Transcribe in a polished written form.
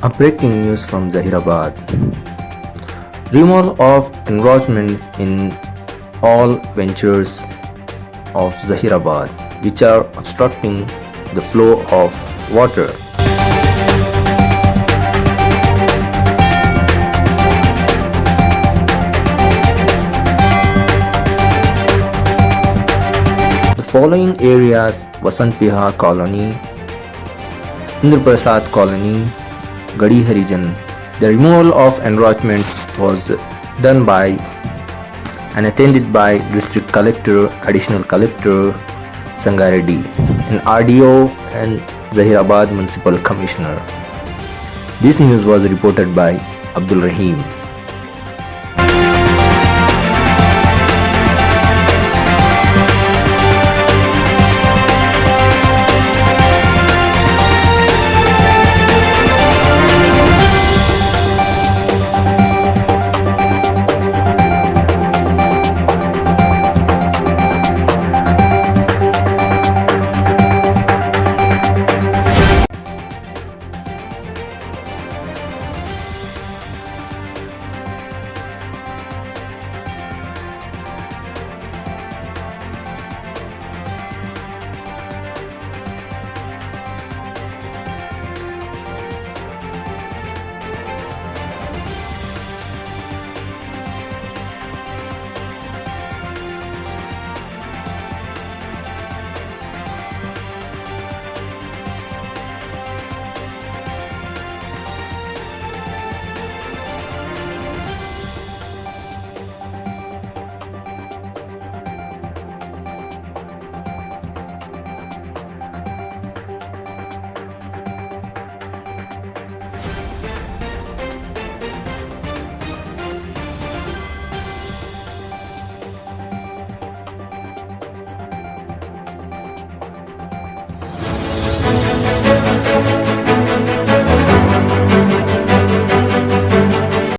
A breaking news from Zaheerabad. Removal of encroachments in all ventures of Zaheerabad, which are obstructing the flow of water. The following areas: Vasant Vihar Colony, Indraprasad Colony, Gadi Harijan. The removal of encroachments was done by and attended by District Collector, Additional Collector Sangareddy, and RDO and Zaheerabad Municipal Commissioner. This news was reported by Abdul Rahim.